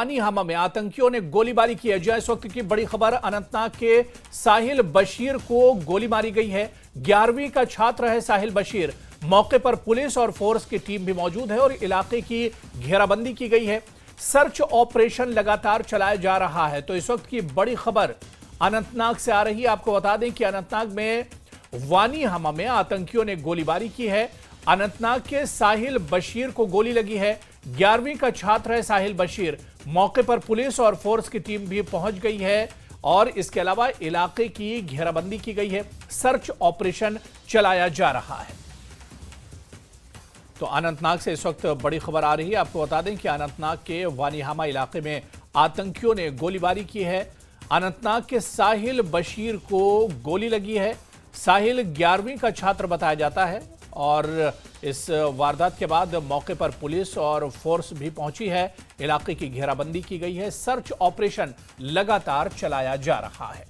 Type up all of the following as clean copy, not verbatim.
वानीहामा में आतंकियों ने गोलीबारी की है। जहां इस वक्त की बड़ी खबर, अनंतनाग के साहिल बशीर को गोली मारी गई है। 11वीं का छात्र है साहिल बशीर। मौके पर पुलिस और फोर्स की टीम भी मौजूद है और इलाके की घेराबंदी की गई है। सर्च ऑपरेशन लगातार चलाया जा रहा है। तो इस वक्त की बड़ी खबर अनंतनाग से आ रही है। आपको बता दें कि अनंतनाग में वानीहामा में आतंकियों ने गोलीबारी की है। अनंतनाग के साहिल बशीर को गोली लगी है। 11वीं का छात्र है साहिल बशीर। मौके पर पुलिस और फोर्स की टीम भी पहुंच गई है और इसके अलावा इलाके की घेराबंदी की गई है। सर्च ऑपरेशन चलाया जा रहा है। तो अनंतनाग से इस वक्त बड़ी खबर आ रही है। आपको बता दें कि अनंतनाग के वानीहामा इलाके में आतंकियों ने गोलीबारी की है। अनंतनाग के साहिल बशीर को गोली लगी है। साहिल 11वीं का छात्र बताया जाता है और इस वारदात के बाद मौके पर पुलिस और फोर्स भी पहुंची है। इलाके की घेराबंदी की गई है। सर्च ऑपरेशन लगातार चलाया जा रहा है।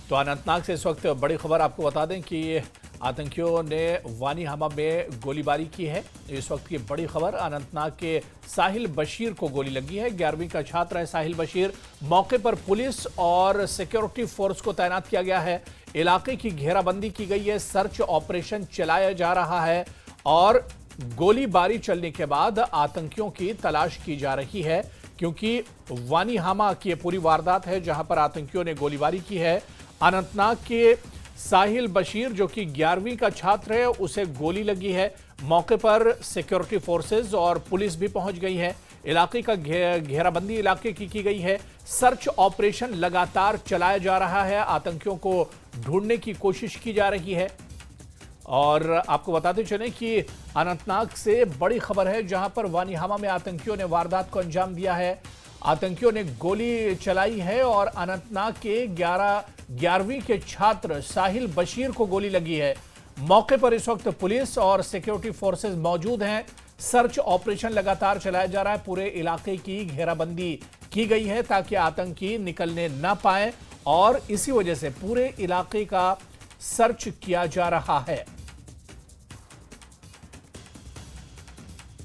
तो अनंतनाग से इस वक्त बड़ी खबर आपको बता दें कि आतंकियों ने वानीहामा में गोलीबारी की है। इस वक्त की बड़ी खबर, अनंतनाग के साहिल बशीर को गोली लगी है। 11वीं का छात्र है साहिल बशीर। मौके पर पुलिस और सिक्योरिटी फोर्स को तैनात किया गया है। इलाके की घेराबंदी की गई है। सर्च ऑपरेशन चलाया जा रहा है और गोलीबारी चलने के बाद आतंकियों की तलाश की जा रही है, क्योंकि वानीहामा की पूरी वारदात है जहां पर आतंकियों ने गोलीबारी की है। अनंतनाग के साहिल बशीर जो कि 11वीं का छात्र है, उसे गोली लगी है। मौके पर सिक्योरिटी फोर्सेस और पुलिस भी पहुंच गई है। इलाके का घेराबंदी इलाके की गई है। सर्च ऑपरेशन लगातार चलाया जा रहा है। आतंकियों को ढूंढने की कोशिश की जा रही है। और आपको बताते चलें कि अनंतनाग से बड़ी खबर है जहां पर वानीहामा में आतंकियों ने वारदात को अंजाम दिया है। आतंकियों ने गोली चलाई है और अनंतनाग के 11वीं के छात्र साहिल बशीर को गोली लगी है। मौके पर इस वक्त पुलिस और सिक्योरिटी फोर्सेस मौजूद हैं। सर्च ऑपरेशन लगातार चलाया जा रहा है। पूरे इलाके की घेराबंदी की गई है ताकि आतंकी निकलने ना पाए और इसी वजह से पूरे इलाके का सर्च किया जा रहा है।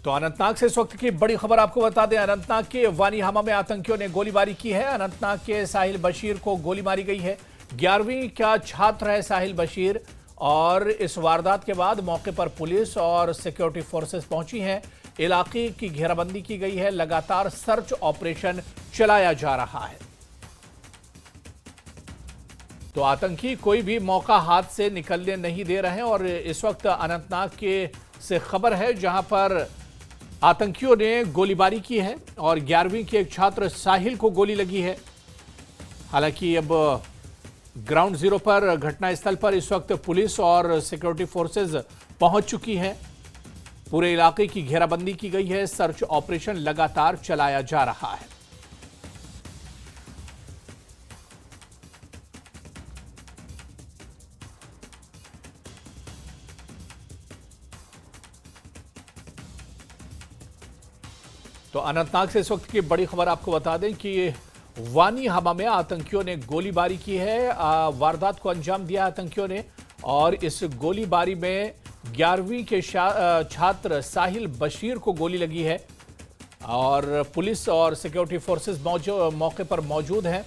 तो अनंतनाग से इस वक्त की बड़ी खबर आपको बता दें, अनंतनाग के वानीहामा में आतंकियों ने गोलीबारी की है। अनंतनाग के साहिल बशीर को गोली मारी गई है। 11वीं का छात्र है साहिल बशीर और इस वारदात के बाद मौके पर पुलिस और सिक्योरिटी फोर्सेस पहुंची हैं। इलाके की घेराबंदी की गई है। लगातार सर्च ऑपरेशन चलाया जा रहा है। तो आतंकी कोई भी मौका हाथ से निकलने नहीं दे रहे हैं और इस वक्त अनंतनाग के से खबर है जहां पर आतंकियों ने गोलीबारी की है और 11वीं के एक छात्र साहिल को गोली लगी है। हालांकि अब ग्राउंड जीरो पर, घटनास्थल पर इस वक्त पुलिस और सिक्योरिटी फोर्सेस पहुंच चुकी हैं। पूरे इलाके की घेराबंदी की गई है। सर्च ऑपरेशन लगातार चलाया जा रहा है। तो अनंतनाग से इस वक्त की बड़ी खबर आपको बता दें कि वानीहामा में आतंकियों ने गोलीबारी की है। वारदात को अंजाम दिया आतंकियों ने और इस गोलीबारी में 11वीं के छात्र साहिल बशीर को गोली लगी है और पुलिस और सिक्योरिटी फोर्सेस मौके पर मौजूद हैं।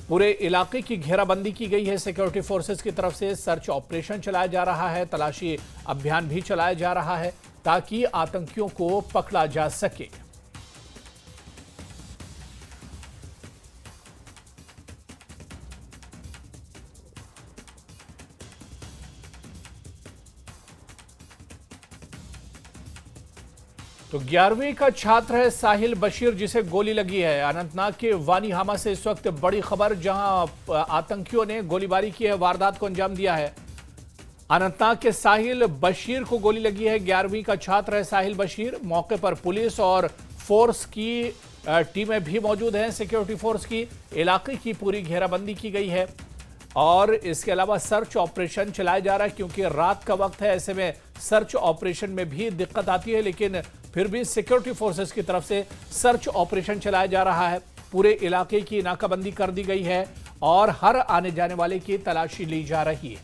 पूरे इलाके की घेराबंदी की गई है। सिक्योरिटी फोर्सेस की तरफ से सर्च ऑपरेशन चलाया जा रहा है। तलाशी अभियान भी चलाया जा रहा है ताकि आतंकियों को पकड़ा जा सके। तो 11वीं का छात्र है साहिल बशीर जिसे गोली लगी है। अनंतनाग के वानीहामा से इस वक्त बड़ी खबर जहां आतंकियों ने गोलीबारी की है, वारदात को अंजाम दिया है। अनंतनाग के साहिल बशीर को गोली लगी है। 11वीं का छात्र है साहिल बशीर। मौके पर पुलिस और फोर्स की टीमें भी मौजूद हैं। सिक्योरिटी फोर्स की इलाके की पूरी घेराबंदी की गई है और इसके अलावा सर्च ऑपरेशन चलाया जा रहा है, क्योंकि रात का वक्त है। ऐसे में सर्च ऑपरेशन में भी दिक्कत आती है, लेकिन फिर भी सिक्योरिटी फोर्सेस की तरफ से सर्च ऑपरेशन चलाया जा रहा है। पूरे इलाके की नाकाबंदी कर दी गई है और हर आने जाने वाले की तलाशी ली जा रही है।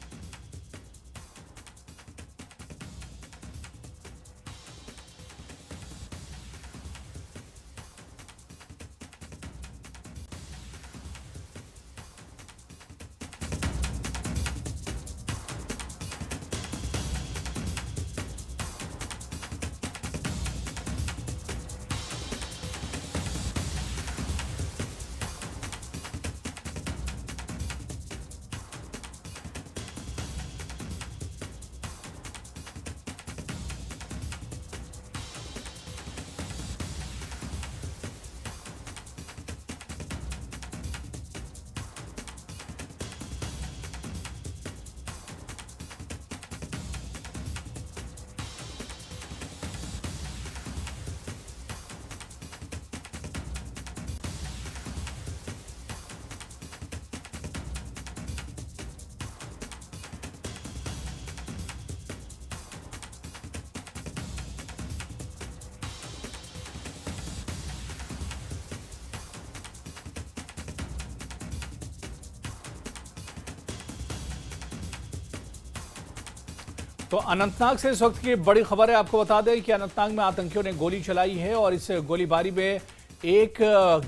तो अनंतनाग से इस वक्त की बड़ी खबर है। आपको बता दें कि अनंतनाग में आतंकियों ने गोली चलाई है और इस गोलीबारी में एक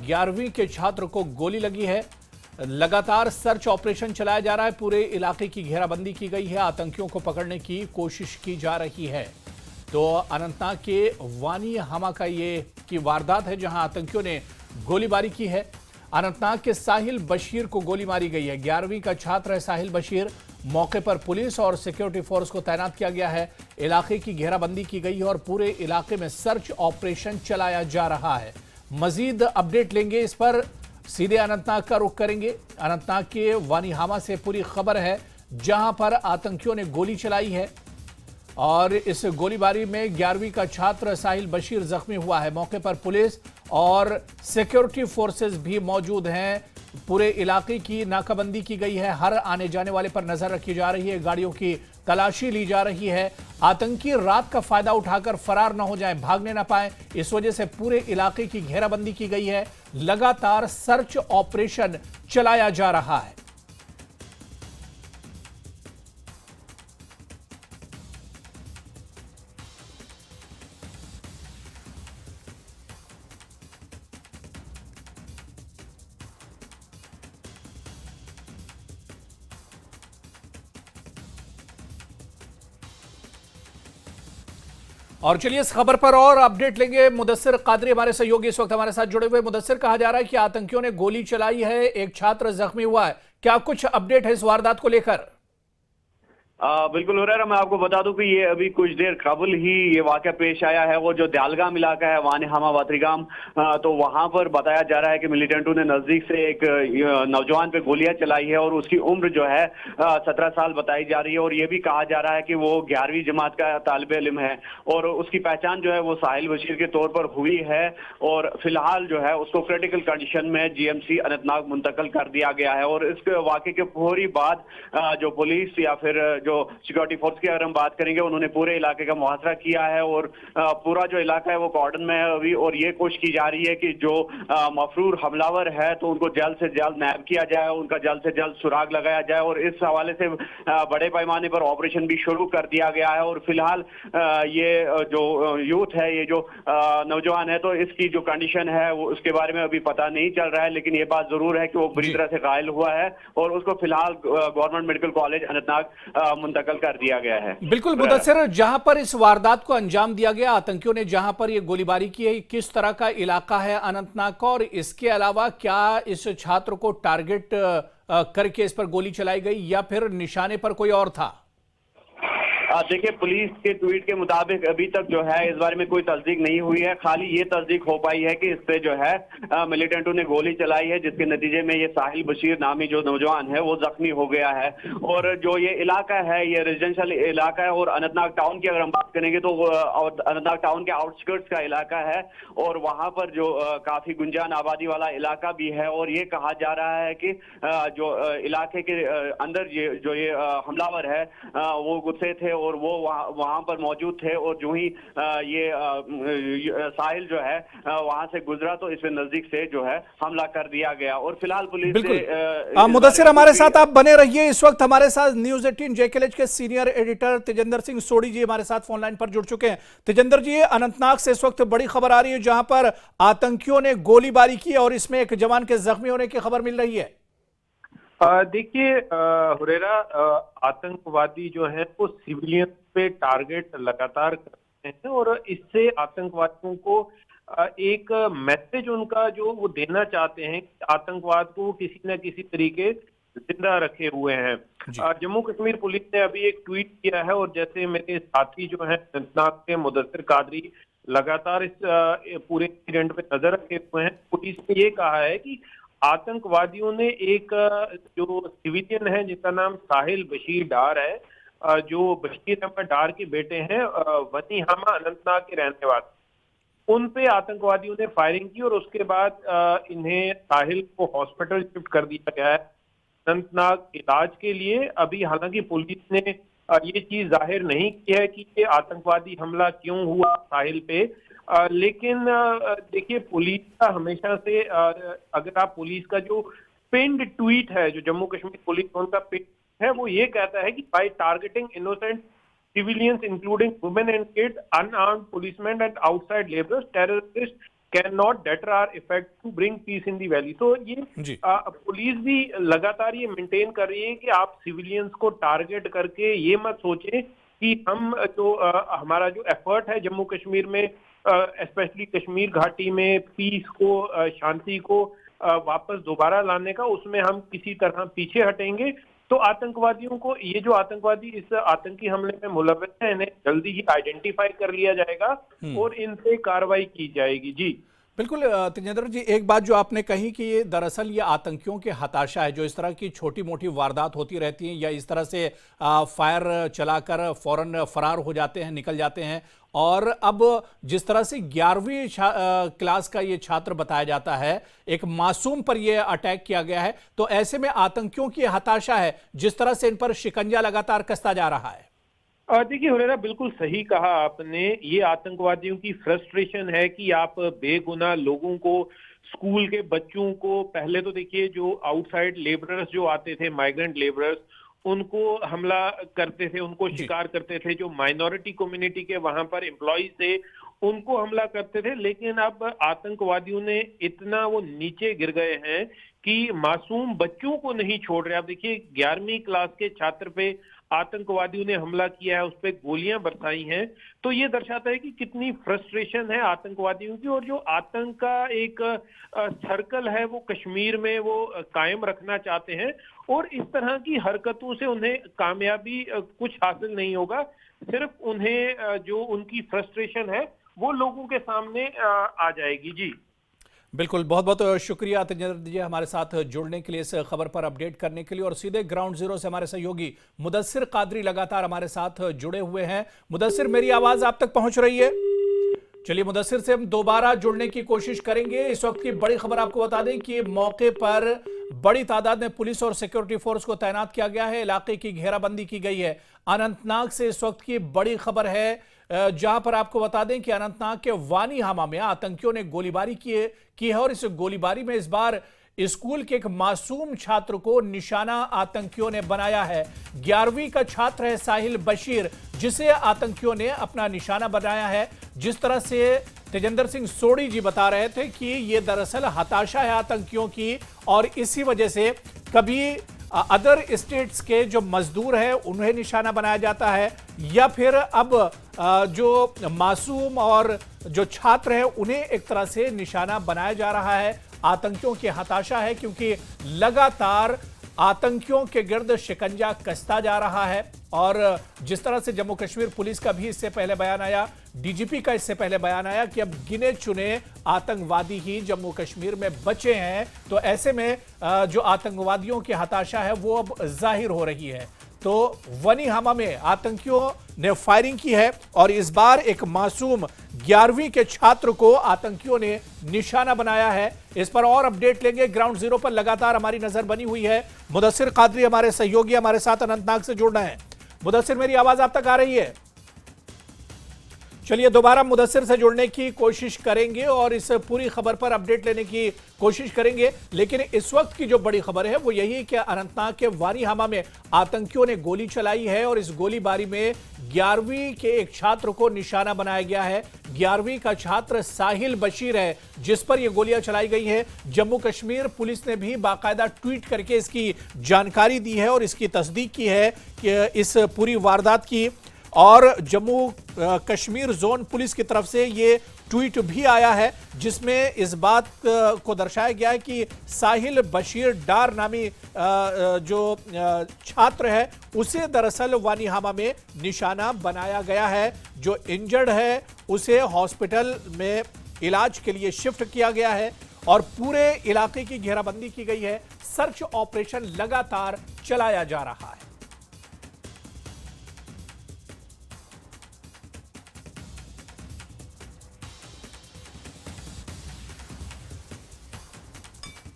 11वीं के छात्र को गोली लगी है। लगातार सर्च ऑपरेशन चलाया जा रहा है। पूरे इलाके की घेराबंदी की गई है। आतंकियों को पकड़ने की कोशिश की जा रही है। तो अनंतनाग के वानी हामा का ये की वारदात है जहां आतंकियों ने गोलीबारी की है। अनंतनाग के साहिल बशीर को गोली मारी गई है। 11वीं का छात्र है साहिल बशीर। मौके पर पुलिस और सिक्योरिटी फोर्स को तैनात किया गया है। इलाके की घेराबंदी की गई है और पूरे इलाके में सर्च ऑपरेशन चलाया जा रहा है। मजीद अपडेट लेंगे इस पर, सीधे अनंतनाग का रुख करेंगे। अनंतनाग के वानीहामा से पूरी खबर है जहां पर आतंकियों ने गोली चलाई है और इस गोलीबारी में 11वीं का छात्र साहिल बशीर जख्मी हुआ है। मौके पर पुलिस और सिक्योरिटी फोर्सेस भी मौजूद हैं। पूरे इलाके की नाकाबंदी की गई है। हर आने जाने वाले पर नजर रखी जा रही है। गाड़ियों की तलाशी ली जा रही है। आतंकी रात का फायदा उठाकर फरार न हो जाएं, भागने न पाएं, इस वजह से पूरे इलाके की घेराबंदी की गई है। लगातार सर्च ऑपरेशन चलाया जा रहा है। और चलिए इस खबर पर और अपडेट लेंगे। मुदस्सिर कादरी हमारे सहयोगी इस वक्त हमारे साथ जुड़े हुए। मुदस्सिर, कहा जा रहा है कि आतंकियों ने गोली चलाई है, एक छात्र जख्मी हुआ है। क्या कुछ अपडेट है इस वारदात को लेकर? बिल्कुल हुरैरा, मैं आपको बता दूं कि ये अभी कुछ देर कबल ही ये वाकया पेश आया है। वो जो दयालगाम इलाका है, वानीहामा वात्रीगाम, तो वहां पर बताया जा रहा है कि मिलिटेंटों ने नजदीक से एक नौजवान पे गोलियां चलाई है और उसकी उम्र जो है 17 साल बताई जा रही है। और ये भी कहा जा रहा है कि वो 11वीं जमात का तालिब इल्म है और उसकी पहचान जो है वो साहिल बशीर के तौर पर हुई है। और फिलहाल जो है उसको क्रिटिकल कंडीशन में जीएमसी अनंतनाग मुंतकिल कर दिया गया है। और इस वाकये के फौरी बाद जो पुलिस या फिर जो सिक्योरिटी फोर्स की अगर हम बात करेंगे, उन्होंने पूरे इलाके का मुहासरा किया है और पूरा जो इलाका है वो कॉर्डन में है अभी। और ये कोशिश की जा रही है कि जो मफरूर हमलावर है तो उनको जल्द से जल्द नैब किया जाए, उनका जल्द से जल्द सुराग लगाया जाए। और इस हवाले से बड़े पैमाने पर ऑपरेशन भी शुरू कर दिया गया है। और फिलहाल ये जो यूथ है, ये जो नौजवान है, तो इसकी जो कंडीशन है वो उसके बारे में अभी पता नहीं चल रहा है। लेकिन ये बात जरूर है कि वो बुरी तरह से घायल हुआ है और उसको फिलहाल गवर्नमेंट मेडिकल कॉलेज अनंतनाग मुंतकिल कर दिया गया है। बिल्कुल मुदस्सिर, जहां पर इस वारदात को अंजाम दिया गया, आतंकियों ने जहां पर यह गोलीबारी की है, किस तरह का इलाका है अनंतनाग का? और इसके अलावा क्या इस छात्र को टारगेट करके इस पर गोली चलाई गई या फिर निशाने पर कोई और था? देखिए, पुलिस के ट्वीट के मुताबिक अभी तक जो है इस बारे में कोई तस्दीक नहीं हुई है। खाली ये तस्दीक हो पाई है कि इस पे जो है मिलिटेंटों ने गोली चलाई है, जिसके नतीजे में ये साहिल बशीर नामी जो नौजवान है वो जख्मी हो गया है। और जो ये इलाका है ये रेजिडेंशियल इलाका है। और अनंतनाग टाउन की अगर हम बात करेंगे तो अनंतनाग टाउन के आउटस्कर्ट्स का इलाका है और वहां पर जो काफी गुंजान आबादी वाला इलाका भी है। और ये कहा जा रहा है कि जो इलाके के अंदर ये हमलावर है वो गुस्से थे और वो वहां पर मौजूद थे। और जो ही ये साहिल जो है वहां से गुजरा तो इसमें नजदीक से जो है हमला कर दिया गया। और फिलहाल पुलिस से मुदस्सिर हमारे साथ आप बने रहिए। इस वक्त हमारे साथ न्यूज 18 जेकेएलएच के सीनियर एडिटर तेजेंद्र सिंह सोढ़ी जी हमारे साथ फोन लाइन पर जुड़ चुके हैं। तेजेंद्र जी, अनंतनाग से इस वक्त बड़ी खबर आ रही है जहां पर आतंकियों ने गोलीबारी की और इसमें एक जवान के जख्मी होने की खबर मिल रही है। देखिए हुरैरा, आतंकवादी जो है वो सिविलियन पे टारगेट लगातार करते हैं और इससे आतंकवादियों को एक मैसेज उनका जो वो देना चाहते हैं कि आतंकवाद को किसी न किसी तरीके जिंदा रखे हुए हैं। जम्मू कश्मीर पुलिस ने अभी एक ट्वीट किया है और जैसे मेरे साथी जो है अनंतनाग के मुदस्सिर कादरी लगातार इस पूरे इंसिडेंट पे नजर रखे हुए हैं। पुलिस ने ये कहा है कि आतंकवादियों ने एक जो सिविलियन है जिसका नाम साहिल बशीर डार है, जो बशीर अहमद डार के बेटे हैं, वानीहामा अनंतनाग के रहने वाले, उन पे आतंकवादियों ने फायरिंग की और उसके बाद इन्हें साहिल को हॉस्पिटल शिफ्ट कर दिया गया है अनंतनाग इलाज के लिए। अभी हालांकि पुलिस ने ये चीज जाहिर नहीं की है कि ये आतंकवादी हमला क्यों हुआ साहिल पे। लेकिन देखिए, पुलिस का हमेशा से अगर आप पुलिस का जो पिन्ड ट्वीट है, जो जम्मू कश्मीर पुलिस उनका पिन है, वो ये कहता है कि by targeting innocent civilians, including women and kids, unarmed policemen and outside laborers, terrorists cannot deter our effect to bring peace in the valley. So ये जी पुलिस भी लगातार ये मेंटेन कर रही है कि आप सिविलियंस को टारगेट करके ये मत सोचें कि हम जो हमारा जो एफर्ट है जम्मू कश्मीर में, स्पेशली कश्मीर घाटी में पीस को, शांति को वापस दोबारा लाने का, उसमें हम किसी तरह पीछे हटेंगे। तो आतंकवादियों को, ये जो आतंकवादी इस आतंकी हमले में मुलव्वस है, इन्हें जल्दी ही आइडेंटिफाई कर लिया जाएगा और इन पे कार्रवाई की जाएगी। जी बिल्कुल तेजेंद्र जी, एक बात जो आपने कही कि ये दरअसल ये आतंकियों के हताशा है, जो इस तरह की छोटी मोटी वारदात होती रहती हैं या इस तरह से फायर चलाकर फौरन फरार हो जाते हैं, निकल जाते हैं। और अब जिस तरह से 11वीं क्लास का ये छात्र बताया जाता है, एक मासूम पर ये अटैक किया गया है, तो ऐसे में आतंकियों की हताशा है, जिस तरह से इन पर शिकंजा लगातार कसता जा रहा है। देखिए हुरैरा, बिल्कुल सही कहा आपने। ये आतंकवादियों की फ्रस्ट्रेशन है कि आप बेगुनाह लोगों को, स्कूल के बच्चों को, पहले तो देखिए जो आउटसाइड लेबरर्स जो आते थे, माइग्रेंट लेबरर्स, उनको हमला करते थे, उनको शिकार करते थे। जो माइनॉरिटी कम्युनिटी के वहां पर एम्प्लॉयज थे, उनको हमला करते थे। लेकिन अब आतंकवादियों ने इतना वो नीचे गिर गए हैं कि मासूम बच्चों को नहीं छोड़ रहे। आप देखिए 11वीं क्लास के छात्र पे आतंकवादियों ने हमला किया है, उस पर गोलियां बरसाई हैं। तो ये दर्शाता है कि कितनी फ्रस्ट्रेशन है आतंकवादियों की, और जो आतंक का एक सर्कल है वो कश्मीर में वो कायम रखना चाहते हैं। और इस तरह की हरकतों से उन्हें कामयाबी कुछ हासिल नहीं होगा, सिर्फ उन्हें जो उनकी फ्रस्ट्रेशन है वो लोगों के सामने आ जाएगी। जी बिल्कुल, बहुत बहुत शुक्रिया तेजेंद्र जी हमारे साथ जुड़ने के लिए, इस खबर पर अपडेट करने के लिए। और सीधे ग्राउंड जीरो से हमारे सहयोगी मुदस्सिर कादरी लगातार हमारे साथ जुड़े हुए हैं। मुदस्सिर, मेरी आवाज आप तक पहुंच रही है? चलिए, मुदस्सिर से हम दोबारा जुड़ने की कोशिश करेंगे। इस वक्त की बड़ी खबर आपको बता दें कि मौके पर बड़ी तादाद में पुलिस और सिक्योरिटी फोर्स को तैनात किया गया है, इलाके की घेराबंदी की गई है। अनंतनाग से इस वक्त की बड़ी खबर है, जहां पर आपको बता दें कि अनंतनाग के वानी हामा में आतंकियों ने गोलीबारी की है और इस गोलीबारी में इस बार स्कूल के एक मासूम छात्र को निशाना आतंकियों ने बनाया है। 11वीं का छात्र है साहिल बशीर, जिसे आतंकियों ने अपना निशाना बनाया है। जिस तरह से तेजेंद्र सिंह सोढ़ी जी बता रहे थे कि ये दरअसल हताशा है आतंकियों की, और इसी वजह से कभी अदर स्टेट्स के जो मजदूर हैं उन्हें निशाना बनाया जाता है, या फिर अब जो मासूम और जो छात्र हैं उन्हें एक तरह से निशाना बनाया जा रहा है। आतंकियों की हताशा है क्योंकि लगातार आतंकियों के गिर्द शिकंजा कसता जा रहा है। और जिस तरह से जम्मू कश्मीर पुलिस का भी इससे पहले बयान आया, डीजीपी का इससे पहले बयान आया कि अब गिने चुने आतंकवादी ही जम्मू कश्मीर में बचे हैं, तो ऐसे में जो आतंकवादियों की हताशा है वो अब जाहिर हो रही है। तो वनी हामा में आतंकियों ने फायरिंग की है और इस बार एक मासूम 11वीं के छात्र को आतंकियों ने निशाना बनाया है। इस पर और अपडेट लेंगे। ग्राउंड जीरो पर लगातार हमारी नजर बनी हुई है। मुदस्सिर कादरी हमारे सहयोगी हमारे साथ अनंतनाग से जुड़ना है। मुदस्सिर, मेरी आवाज आप तक आ रही है? चलिए, दोबारा मुदस्सिर से जुड़ने की कोशिश करेंगे और इस पूरी खबर पर अपडेट लेने की कोशिश करेंगे। लेकिन इस वक्त की जो बड़ी खबर है वो यही है कि अनंतनाग के वानी हामा में आतंकियों ने गोली चलाई है और इस गोलीबारी में 11वीं के एक छात्र को निशाना बनाया गया है। 11वीं का छात्र साहिल बशीर है जिस पर यह गोलियां चलाई गई है। जम्मू कश्मीर पुलिस ने भी बाकायदा ट्वीट करके इसकी जानकारी दी है और इसकी तस्दीक की है कि इस पूरी वारदात की। और जम्मू कश्मीर जोन पुलिस की तरफ से ये ट्वीट भी आया है जिसमें इस बात को दर्शाया गया है कि साहिल बशीर डार नामी जो छात्र है उसे दरअसल वानी हामा में निशाना बनाया गया है। जो इंजर्ड है उसे हॉस्पिटल में इलाज के लिए शिफ्ट किया गया है और पूरे इलाके की घेराबंदी की गई है। सर्च ऑपरेशन लगातार चलाया जा रहा है।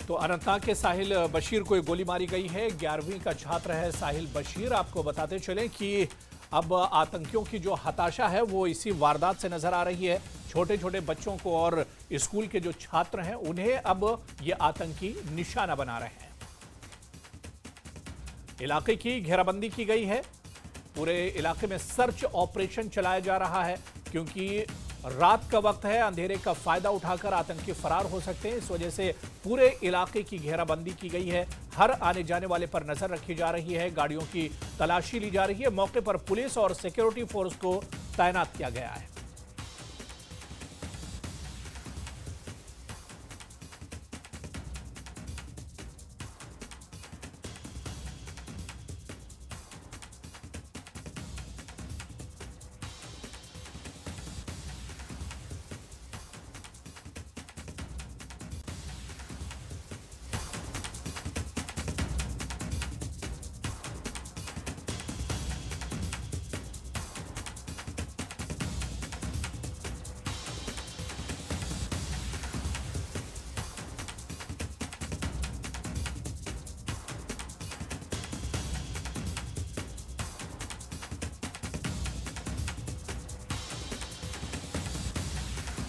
तो अनंतनाग के साहिल बशीर को गोली मारी गई है। 11वीं का छात्र है साहिल बशीर। आपको बताते चलें कि अब आतंकियों की जो हताशा है वो इसी वारदात से नजर आ रही है। छोटे छोटे बच्चों को और स्कूल के जो छात्र हैं उन्हें अब ये आतंकी निशाना बना रहे हैं। इलाके की घेराबंदी की गई है पूरे इलाके में सर्च ऑपरेशन चलाया जा रहा है क्योंकि रात का वक्त है, अंधेरे का फायदा उठाकर आतंकी फरार हो सकते हैं। इस वजह से पूरे इलाके की घेराबंदी की गई है। हर आने जाने वाले पर नजर रखी जा रही है, गाड़ियों की तलाशी ली जा रही है। मौके पर पुलिस और सिक्योरिटी फोर्स को तैनात किया गया है।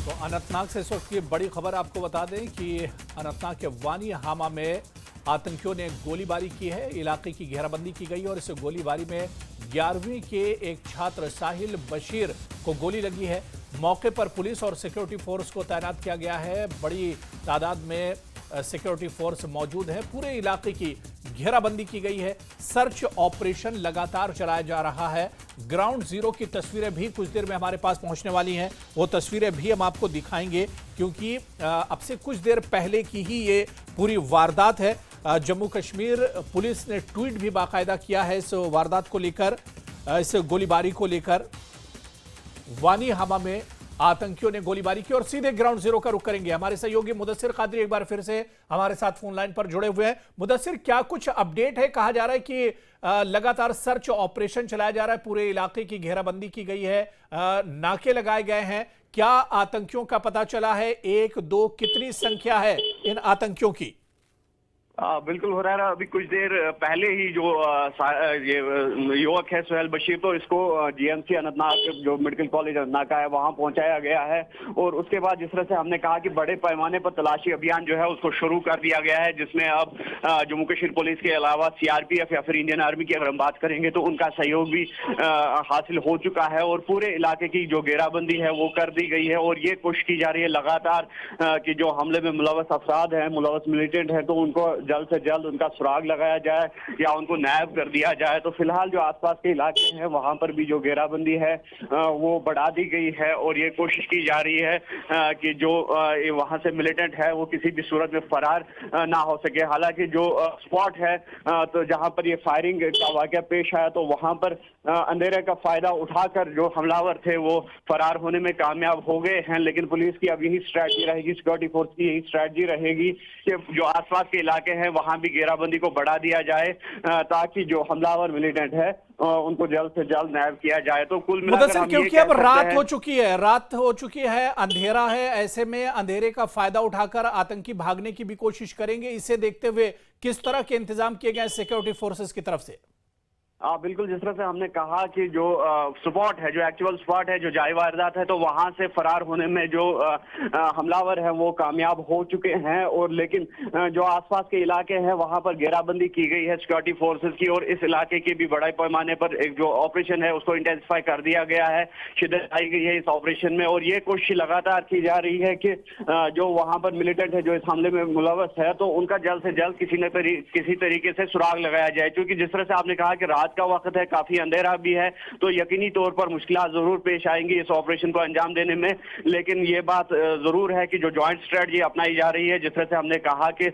तो अनंतनाग से इस वक्त की बड़ी खबर आपको बता दें कि अनंतनाग के वानी हामा में आतंकियों ने गोलीबारी की है। इलाके की घेराबंदी की गई और इस गोलीबारी में 11वीं के एक छात्र साहिल बशीर को गोली लगी है। मौके पर पुलिस और सिक्योरिटी फोर्स को तैनात किया गया है। बड़ी तादाद में सिक्योरिटी फोर्स मौजूद है। पूरे इलाके की घेराबंदी की गई है। सर्च ऑपरेशन लगातार चलाया जा रहा है। ग्राउंड जीरो की तस्वीरें भी कुछ देर में हमारे पास पहुंचने वाली हैं। वो तस्वीरें भी हम आपको दिखाएंगे क्योंकि अब से कुछ देर पहले की ही ये पूरी वारदात है। जम्मू कश्मीर पुलिस ने ट्वीट भी बाकायदा किया है इस वारदात को लेकर, इस गोलीबारी को लेकर। वानी हामा में आतंकियों ने गोलीबारी की और सीधे ग्राउंड जीरो का रुख करेंगे। हमारे सहयोगी मुदस्सिर कादरी एक बार फिर से हमारे साथ फोन लाइन पर जुड़े हुए हैं। मुदस्सिर, क्या कुछ अपडेट है? कहा जा रहा है कि लगातार सर्च ऑपरेशन चलाया जा रहा है, पूरे इलाके की घेराबंदी की गई है, नाके लगाए गए हैं। क्या आतंकियों का पता चला है? एक दो, कितनी संख्या है इन आतंकियों की? बिल्कुल हो रहा है। अभी कुछ देर पहले ही जो ये युवक है सुहेल बशीर, तो इसको जीएमसी अनंतनाग जो मेडिकल कॉलेज अनंतनाग का है वहां पहुंचाया गया है। और उसके बाद जिस तरह से हमने कहा कि बड़े पैमाने पर तलाशी अभियान जो है उसको शुरू कर दिया गया है, जिसमें अब जम्मू कश्मीर पुलिस के अलावा सीआरपीएफ या फिर इंडियन आर्मी की अगर हम बात करेंगे तो उनका सहयोग भी हासिल हो चुका है और पूरे इलाके की जो घेराबंदी है वो कर दी गई है। और ये कोशिश की जा रही है लगातार कि जो हमले में मुलव्वस अफराद हैं, मुलव्वस मिलिटेंट हैं, तो उनको जल्द से जल्द उनका सुराग लगाया जाए या उनको नायब कर दिया जाए। तो फिलहाल जो आसपास के इलाके हैं वहां पर भी जो घेराबंदी है वो बढ़ा दी गई है और ये कोशिश की जा रही है कि जो वहां से मिलिटेंट है वो किसी भी सूरत में फरार ना हो सके। हालांकि जो स्पॉट है तो जहां पर ये फायरिंग का वाकया पेश आया तो वहां पर अंधेरे का फायदा उठाकर जो हमलावर थे वो फरार होने में कामयाब हो गए हैं। लेकिन पुलिस की अब यही स्ट्रैटेजी रहेगी, सिक्योरिटी फोर्स की यही स्ट्रैटेजी रहेगी कि जो आसपास के इलाके हैं वहां भी घेराबंदी को बढ़ा दिया जाए ताकि जो हमलावर मिलिटेंट है उनको जल्द से जल्द नायब किया जाए। तो कुल मिलाकर हम क्योंकि अब रात हो चुकी है, अंधेरा है, ऐसे में अंधेरे का फायदा उठाकर आतंकी भागने की भी कोशिश करेंगे। इसे देखते हुए किस तरह के इंतजाम किए गए सिक्योरिटी फोर्सेस की तरफ से? बिल्कुल, जिस तरह से हमने कहा कि जो स्पॉट है, जो एक्चुअल स्पॉट है, जो जाए वारदात है, तो वहां से फरार होने में जो हमलावर है वो कामयाब हो चुके हैं। और लेकिन जो आसपास के इलाके हैं वहां पर घेराबंदी की गई है सिक्योरिटी फोर्सेस की और इस इलाके की भी बड़े पैमाने पर एक जो ऑपरेशन है उसको इंटेंसिफाई कर दिया गया है, शिद्दत आई गई है इस ऑपरेशन में। और ये कोशिश लगातार की जा रही है कि जो वहां पर मिलिटेंट है जो इस हमले में मुलव्वस है तो उनका जल्द से जल्द किसी तरीके से सुराग लगाया जाए। क्योंकि जिस तरह से आपने कहा कि रात का वक्त है, काफी अंधेरा भी है, तो यकीनी तौर पर मुश्किलात जरूर पेश आएंगी इस ऑपरेशन को अंजाम देने में। लेकिन ये बात जरूर है कि जो जॉइंट स्ट्रेटजी अपनाई जा रही है, जिस तरह से हमने कहा कि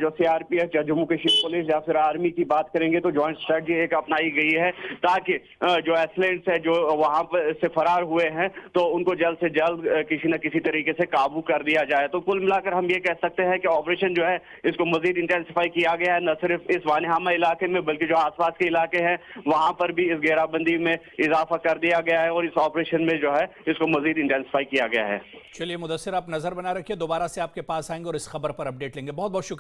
जो सीआरपीएफ या जम्मू कश्मीर पुलिस या फिर आर्मी की बात करेंगे तो जॉइंट स्ट्रेटजी एक अपनाई गई है ताकि जो एसलेंट्स है जो वहां पर से फरार हुए हैं तो उनको जल्द से जल्द किसी न किसी तरीके से काबू कर दिया जाए। तो कुल मिलाकर हम ये कह सकते हैं कि ऑपरेशन जो है इसको मजीद इंटेंसिफाई किया गया है, न सिर्फ इस वानीहामा इलाके में बल्कि जो आसपास के इलाके हैं वहां पर भी इस घेराबंदी में इजाफा कर दिया गया है और इस ऑपरेशन में जो है इसको मजीद इंटेंसिफाई किया गया है। चलिए मुदस्सिर, आप नजर बना रखिए, दोबारा से आपके पास आएंगे और इस खबर पर अपडेट लेंगे। बहुत बहुत शुक्रिया।